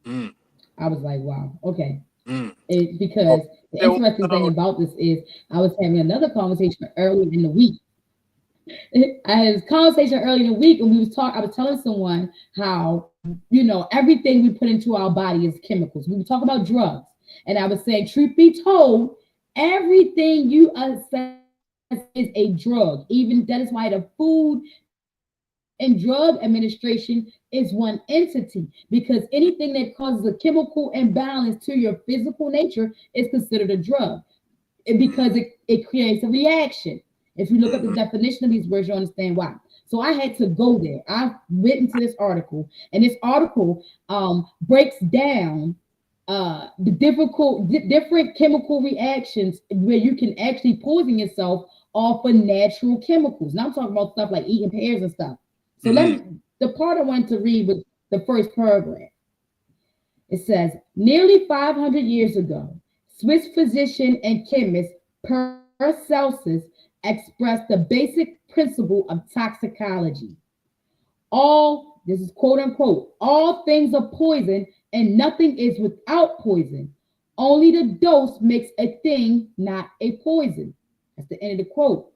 Mm. I was like, wow, okay. Mm. Because Oh, the yeah, interesting thing about this is I was having another conversation earlier in the week. I had a conversation earlier in the week, and I was telling someone how everything we put into our body is chemicals. We were talking about drugs, and I was saying, truth be told, everything you assess is a drug. Even that is why the Food and Drug Administration is one entity because anything that causes a chemical imbalance to your physical nature is considered a drug because Mm. it creates a reaction. If you look up the Mhm. definition of these words, you understand why. So I had to go there. I went into this article, and this article breaks down different chemical reactions where you can actually poison yourself off of natural chemicals. Now I'm talking about stuff like eating pears and stuff. So let Mhm. me. The part I wanted to read was the first paragraph. It says, nearly 500 years ago, Swiss physician and chemist Paracelsus expressed the basic principle of toxicology. All, this is quote unquote, all things are poison and nothing is without poison. Only the dose makes a thing not a poison. That's the end of the quote.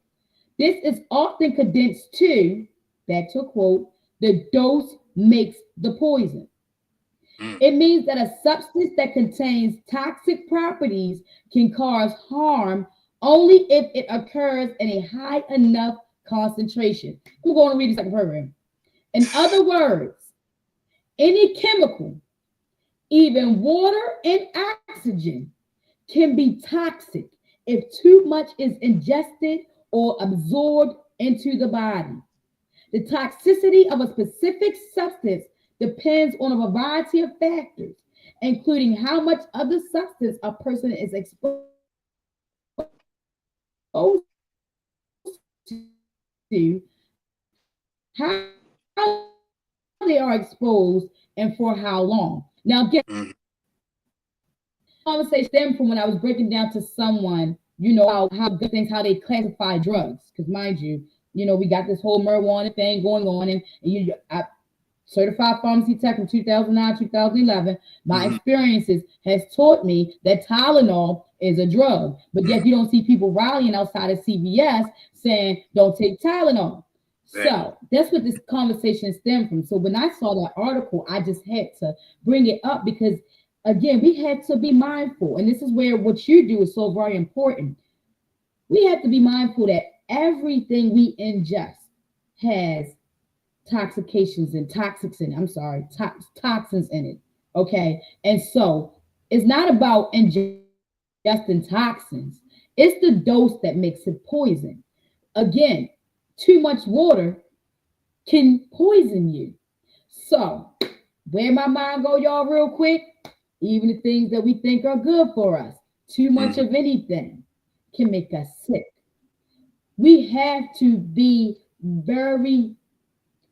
This is often condensed to, back to a quote, the dose makes the poison. It means that a substance that contains toxic properties can cause harm only if it occurs in a high enough concentration. I'm going to read the second program. In other words, any chemical, even water and oxygen, can be toxic if too much is ingested or absorbed into the body. The toxicity of a specific substance depends on a variety of factors, including how much of the substance a person is exposed to, how they are exposed, and for how long. Now, again, conversation stemmed from when I was breaking down to someone, how good things, how they classify drugs. Because mind you, we got this whole marijuana thing going on, and I certified pharmacy tech from 2009, 2011. My experiences has taught me that Tylenol is a drug, but yet you don't see people rallying outside of CVS saying, don't take Tylenol. So that's what this conversation stemmed from. So when I saw that article, I just had to bring it up because, again, we had to be mindful. And this is where what you do is so very important. We have to be mindful that everything we ingest has toxins in it. Okay. And so it's not about ingesting toxins. It's the dose that makes it poison. Again, too much water can poison you. So where my mind go, y'all, real quick, even the things that we think are good for us, too much of anything can make us sick. We have to be very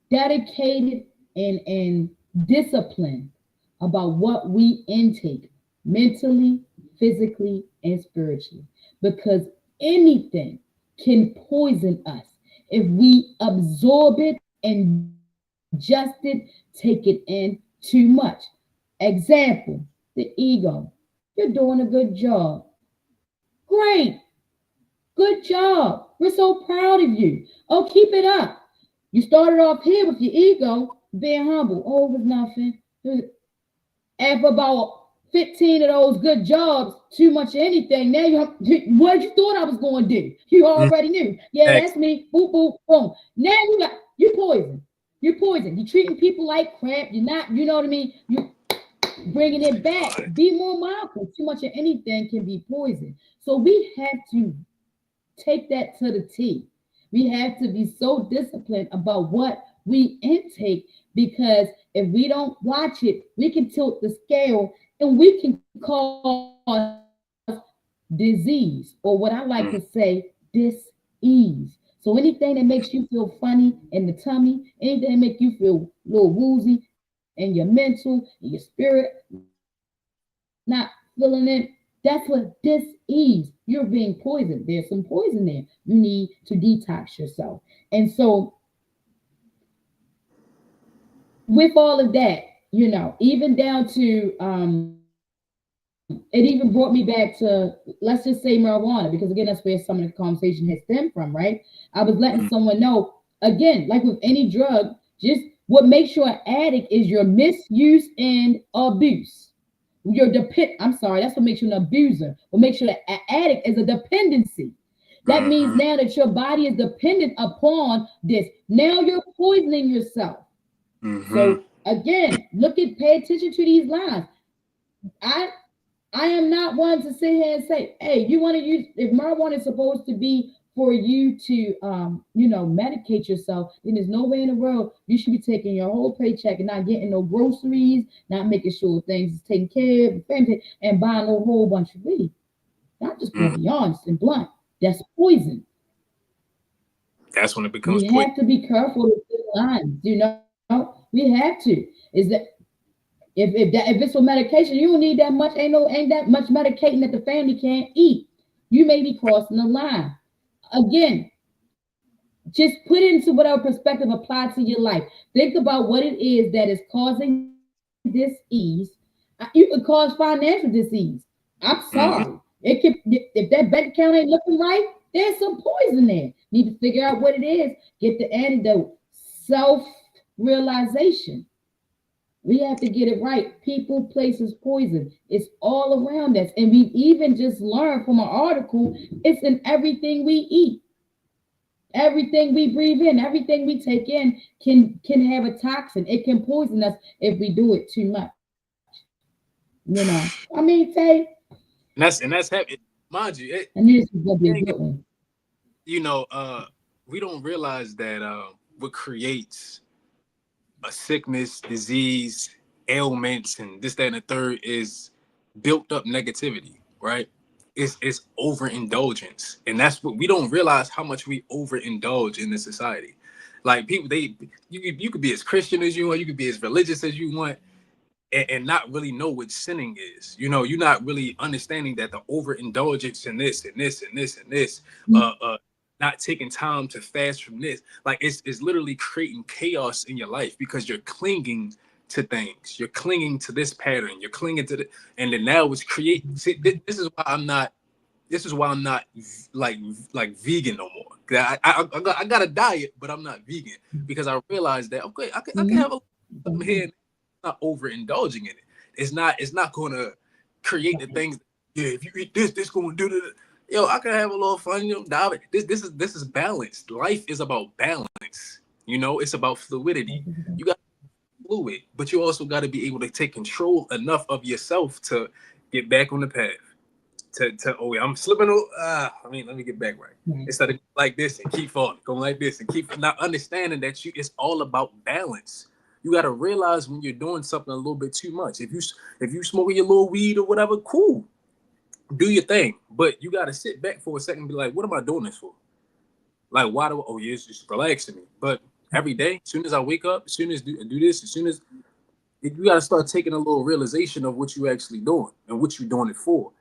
dedicated and disciplined about what we intake mentally, physically, and spiritually, because anything can poison us if we absorb it and ingest it, take it in too much. Example, the ego. You're doing a good job. Great. Good job. We're so proud of you. Oh, keep it up. You started off here with your ego, being humble. Oh, it was nothing. After about 15 of those good jobs, too much of anything, now what you thought I was going to do? You already knew. Yeah, that's me. Boop, boop, boom. Now you poison. You're poison. You're treating people like crap. You're not, you know what I mean? You bringing it back. Be more mindful. Too much of anything can be poison. So we have to take that to the T. We have to be so disciplined about what we intake, because if we don't watch it, we can tilt the scale and we can cause disease, or what I like to say, dis-ease. So anything that makes you feel funny in the tummy, anything that makes you feel a little woozy in your mental, in your spirit, not feeling it, that's what dis-ease. You're being poisoned. There's some poison there. You need to detox yourself. And so with all of that, even down to it even brought me back to, let's just say, marijuana, because again, that's where some of the conversation has stemmed from, right? I was letting someone know, again, like with any drug, just what makes you an addict is your misuse and abuse. That's what makes you an abuser. What makes you an addict is a dependency. That means now that your body is dependent upon this. Now you're poisoning yourself. So again, pay attention to these lines. I am not one to sit here and say, hey, you want to use, if marijuana is supposed to be for you to, medicate yourself, then there's no way in the world you should be taking your whole paycheck and not getting no groceries, not making sure things is taken care of, and buying a whole bunch of weed. I'm just going to be honest and blunt. That's poison. That's when it becomes poison. We have to be careful with the lines, We We have to. Is that if it's for medication, you don't need that much. Ain't that much medicating that the family can't eat. You may be crossing the line. Again, just put it into whatever perspective apply to your life. Think about what it is that is causing disease. You could cause financial disease. I'm Mhm. sorry. It could, if that bank account ain't looking right, there's some poison there. Need to figure out what it is. Get the antidote. Self realization. We have to get it right. People, places, poison. It's all around us. And we even just learned from an article, it's in everything we eat. Everything we breathe in, everything we take in can have a toxin. It can poison us if we do it too much. I mean, Tay, And that's heavy. Mind you, I knew this was gonna be a good one. you know, we don't realize that what creates a sickness, disease, ailments, and this, that, and the third is built up negativity, right? It's overindulgence, and that's what we don't realize how much we overindulge in this society. Like people, you could be as Christian as you want, you could be as religious as you want, and not really know what sinning is. You're not really understanding that the overindulgence in this and this and this and this, not taking time to fast from this, like it's literally creating chaos in your life because you're clinging to things. You're clinging to this pattern. You're clinging to the, and then now it's creating. This is why I'm not. This is why I'm not like vegan no more. I got a diet, but I'm not vegan because I realized that okay, I can have a something here, not overindulging in it. It's not going to create the things. Yeah, if you eat this going to do the. Yo, I can have a little fun. Dive. This is balanced. Life is about balance. It's about fluidity. You got fluid, but you also got to be able to take control enough of yourself to get back on the path. Oh yeah, I'm slipping. Let me get back right. Instead of like this and keep falling, going like this and keep not understanding that it's all about balance. You got to realize when you're doing something a little bit too much. If you smoking your little weed or whatever, cool, do your thing. But you got to sit back for a second and be like, what am I doing this for? Like, why do? Oh yeah, it's just relaxing me. But every day, as soon as I wake up, as soon as do this, as soon as you got to start taking a little realization of what you actually doing and what you're doing it for.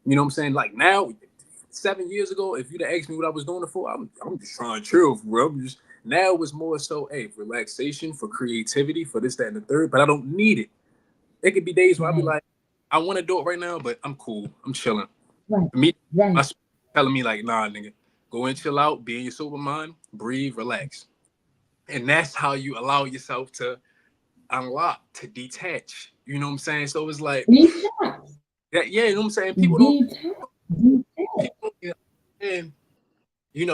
You know what I'm saying? Like now, 7 years ago, if you'd have asked me what I was doing it for, I'm just trying to chill, bro. Now it was more so, hey, relaxation, for creativity, for this, that, and the third, but I don't need it. It could be days where I'll be like, I want to do it right now, but I'm cool. I'm chilling. Right. Me, Right. my spirit telling me like, nah, nigga, go and chill out, be in your sober mind, breathe, relax. And that's how you allow yourself to unlock, to detach. You know what I'm saying? So it's like, Detox. yeah, you know what I'm saying? People don't, Detox. and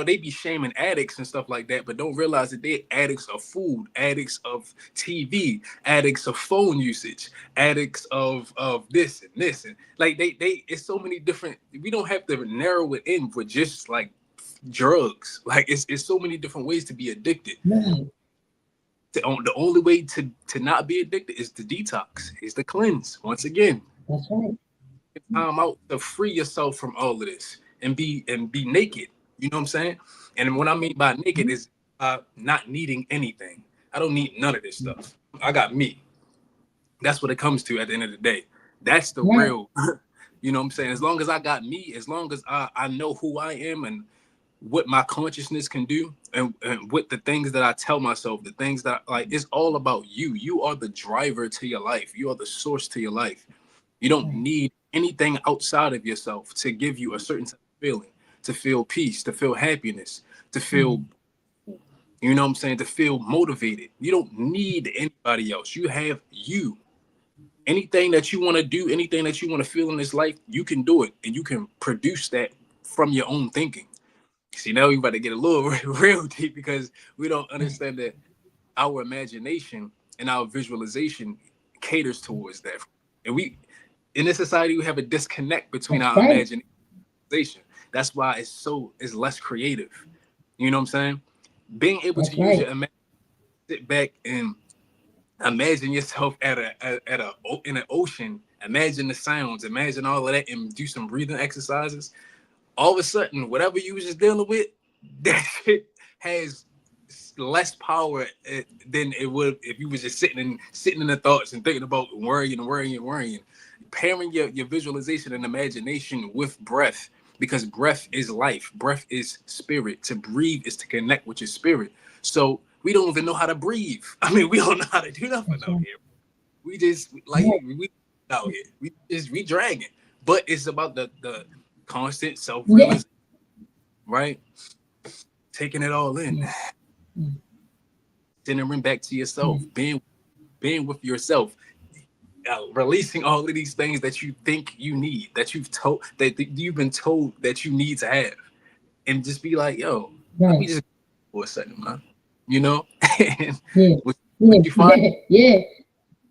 they be shaming addicts and stuff like that, but don't realize that they're addicts of food, addicts of TV, addicts of phone usage, addicts of this and this, and like they it's so many different. We don't have to narrow it in for just like drugs. Like it's so many different ways to be addicted. Right. The only way to not be addicted is to detox, is to cleanse. Once again, That's right. time out to free yourself from all of this and be naked. You know what I'm saying? And what I mean by naked is not needing anything. I don't need none of this stuff. I got me. That's what it comes to at the end of the day. That's the Right. real. You know what I'm saying? As long as I got me, as long as I know who I am and what my consciousness can do, and what the things that I tell myself, the things that like, it's all about you. You are the driver to your life. You are the source to your life. You don't need anything outside of yourself to give you a certain type of feeling, to feel peace, to feel happiness, to feel, you know what I'm saying, to feel motivated. You don't need anybody else. You have you. Anything that you want to do, anything that you want to feel in this life, you can do it, and you can produce that from your own thinking. See, now we're about to get a little real deep because we don't understand that our imagination and our visualization caters towards that. And we, in this society, we have a disconnect between That's our right. imagination. That's why it's less creative. You know what I'm saying? Being able That's to use right. your imagination, sit back and imagine yourself in an ocean. Imagine the sounds. Imagine all of that, and do some breathing exercises. All of a sudden, whatever you was just dealing with, that shit has less power than it would if you was just sitting in the thoughts and thinking about worrying and worrying and worrying. Pairing your visualization and imagination with breath, because breath is life, breath is spirit. To breathe is to connect with your spirit. So we don't even know how to breathe. I mean, we don't know how to do nothing That's out right. here. We just like Yeah, we out here. We dragging. But it's about the constant self yeah, realization, right? Taking it all in, yeah, yeah, centering back to yeah. yourself, being with yourself, releasing all of these things that you think you need, that you've been told that you need to have, and just be like, yo, let me Right. just for a second, man. You know, and Yeah, what, yeah, what you find, yeah, yeah.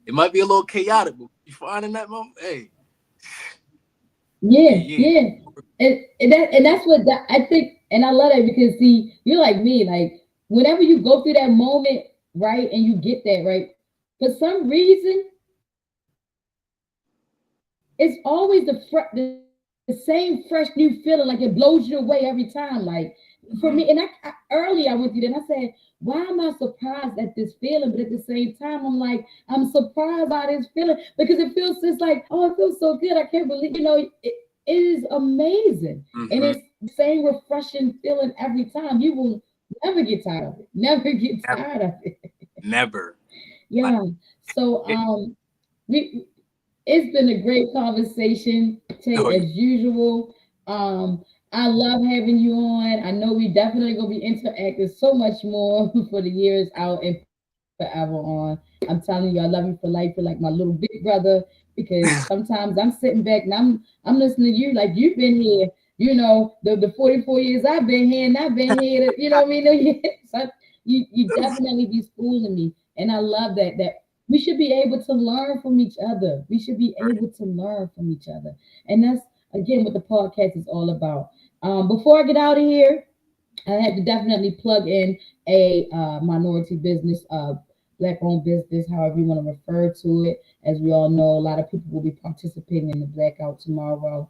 it might be a little chaotic, but you find in that moment, hey, Yeah, yeah, yeah, and that's what that, I think, and I love that because see, you're like me, like whenever you go through that moment, right, and you get that right, for some reason, it's always the same fresh new feeling, like it blows you away every time. Like for mm-hmm. me, and I earlier I went through that, and I said, why am I surprised at this feeling? But at the same time, I'm like, I'm surprised by this feeling because it feels just like, oh, it feels so good. I can't believe, it is amazing. And Mm-hmm. it's the same refreshing feeling every time. You will never get tired of it. Never get Never, tired of it. never. Like, Yeah. So it, we it's been a great conversation, Tay, oh yeah, as usual. I love having you on. I know we definitely gonna be interacting so much more for the years out and forever on. I'm telling you, I love you for life. You're like my little big brother because sometimes I'm sitting back and I'm listening to you like you've been here. The 44 years I've been here and I've been here. You know what I mean? So you definitely be schooling me, and I love that we should be able to learn from each other. We should be able to learn from each other. And that's again what the podcast is all about. Before I get out of here, I had to definitely plug in a minority business, black owned business, however you want to refer to it. As we all know, a lot of people will be participating in the blackout tomorrow.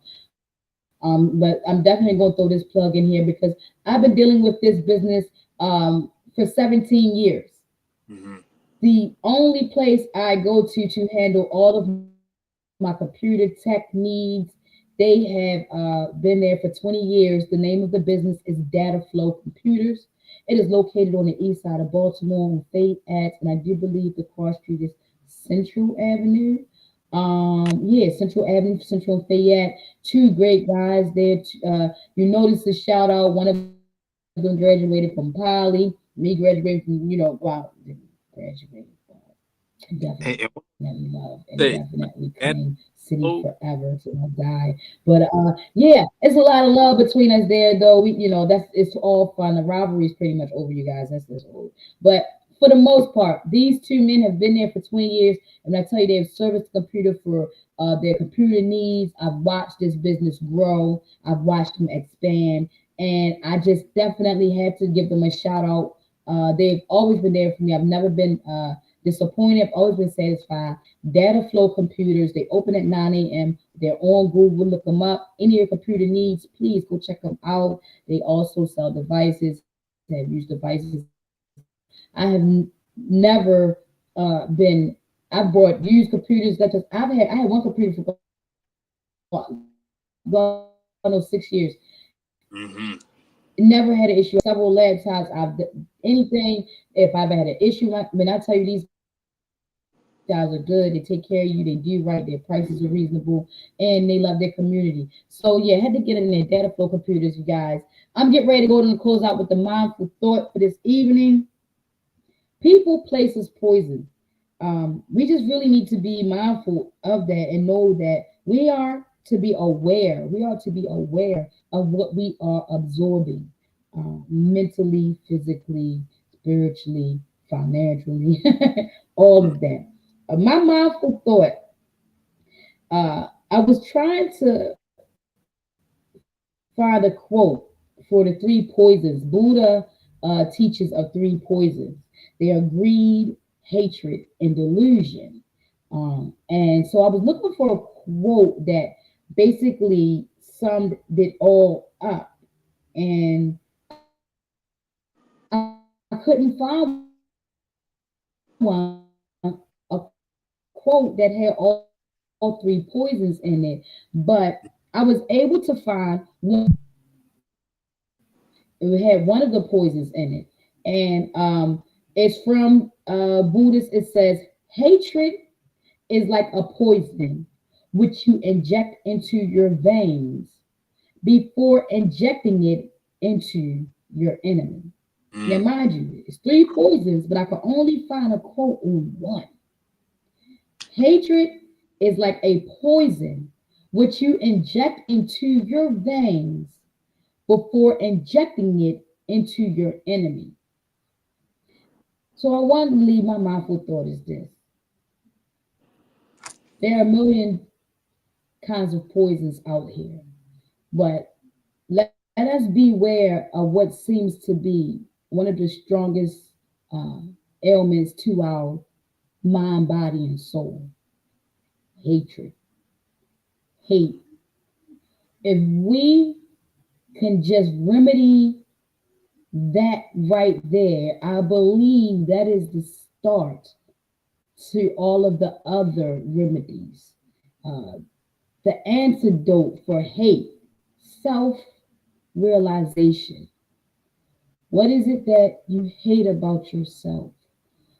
But I'm definitely going to throw this plug in here because I've been dealing with this business for 17 years. mm-hmm. The only place I go to handle all of my computer tech needs. They have been there for 20 years. The name of the business is Data Flow Computers. It is located on the east side of Baltimore on Fayette, and I do believe the cross street is Central Avenue. Yeah, Central Avenue, Central and Fayette. Two great guys there. You notice the shout out. One of them graduated from Poly. Me graduating from, wow, graduated from And definitely love and say, definitely claim and city oh, forever till I die. But yeah, it's a lot of love between us there though. That's it's all fun. The rivalry is pretty much over, you guys. That's just old. But for the most part, these two men have been there for 20 years, and I tell you, they've serviced the computer for their computer needs. I've watched this business grow. I've watched them expand, and I just definitely had to give them a shout out. They've always been there for me. I've never been disappointed. I've always been satisfied. Data Flow Computers, they open at 9 a.m. They're on Google. Look them up. Any of your computer needs, please go check them out. They also sell devices, have used devices. I have never been. I bought used computers. I had one computer for about 6 years. Never had an mm-hmm. issue. Several laptops. Anything. If I've had an issue, when I tell you these guys are good, they take care of you, they do right, their prices are reasonable, and they love their community. So yeah, I had to get in there. Data Flow Computers, you guys. I'm getting ready to go and close out with the mindful thought for this evening. People, places, poison. We just really need to be mindful of that and know that we are to be aware. We are to be aware of what we are absorbing mentally, physically, spiritually, financially, all of that. My mindful thought, I was trying to find a quote for the three poisons. Buddha teaches of three poisons. They are greed, hatred, and delusion. And so I was looking for a quote that basically summed it all up. And I found this quote. couldn't find one, a quote that had all three poisons in it, but I was able to find one. It had one of the poisons in it, and it's from Buddhist. It says hatred is like a poison which you inject into your veins before injecting it into your enemy. Now, Mm. mind you, it's three poisons, but I could only find a quote on one. Hatred is like a poison which you inject into your veins before injecting it into your enemy. So I want to leave my mindful thought is this. There are a million kinds of poisons out here, but let us beware of what seems to be one of the strongest uh, ailments to our mind, body, and soul: hatred. Hate. If we can just remedy that right there, I believe that is the start to all of the other remedies. Uh, the antidote for hate: self realization. What is it that you hate about yourself?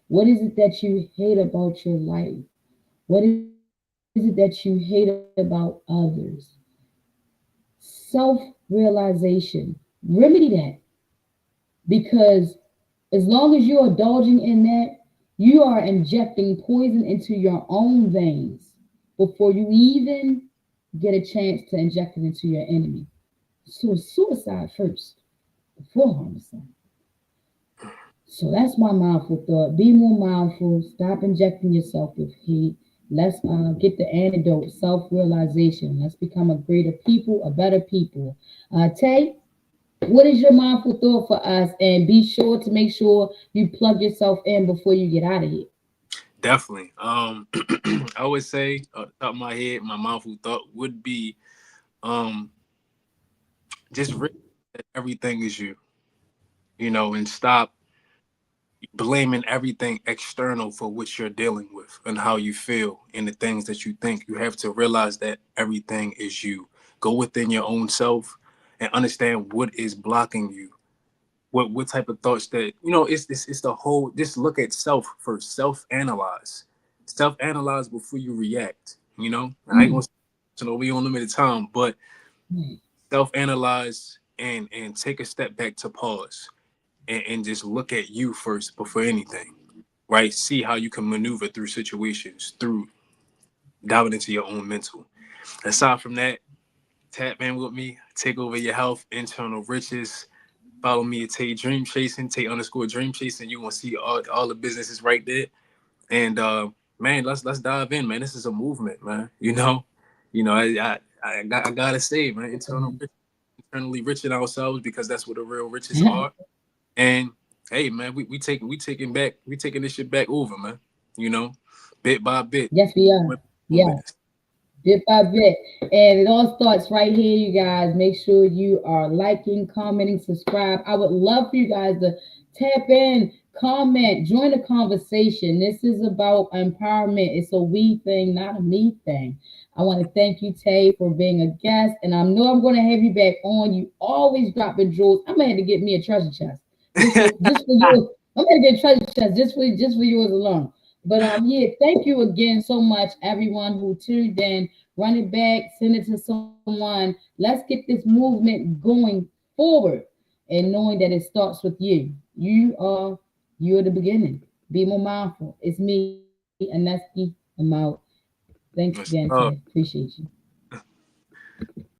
What is it that you hate about your life? What is it that you hate about others? Self realization. Remedy that, because as long as you're indulging in that, you are injecting poison into your own veins before you even get a chance to inject it into your enemy. So suicide first before homicide. So that's my mindful thought. Be more mindful. Stop injecting yourself with hate. Let's get the antidote: self-realization. Let's become a greater people, a better people. Tay, what is your mindful thought for us? And be sure to make sure you plug yourself in before you get out of here. Definitely. I would say, top of my head, my mindful thought would be, um, just realize that everything is you, and stop blaming everything external for what you're dealing with and how you feel and the things that you think. You have to realize that everything is you. Go within your own self and understand what is blocking you. What type of thoughts that it's the whole. Just look at self first. Self analyze before you react. I ain't Mm, gonna we on limited time, but mm, self analyze and take a step back to pause and just look at you first before anything, right? See how you can maneuver through situations through diving into your own mental. Aside from that, tap in with me, take over your health, internal riches. Follow me at Tay Dream Chasing, Tay_Dream Chasing. You want to see all the businesses right there. And man, let's dive in, man. This is a movement, man. I gotta say, man, internally rich in ourselves, because that's what the real riches mm. are. And hey, man, we taking this shit back over, man. You know, bit by bit. Yes, we are. Yeah. Movement. Bit by bit. And it all starts right here, you guys. Make sure you are liking, commenting, subscribe. I would love for you guys to tap in, comment, join the conversation. This is about empowerment. It's a we thing, not a me thing. I want to thank you, Tay, for being a guest. And I know I'm going to have you back on. You always dropping jewels. I'm going to have to get me a treasure chest. Just for yours. I'm going to get a treasure chest just for yours alone. But yeah, thank you again so much, everyone who tuned in. Run it back, send it to someone. Let's get this movement going forward, and knowing that it starts with you. You're the beginning. Be more mindful. It's me, Aneski. I'm out. Thanks again, That's Ted. Appreciate you.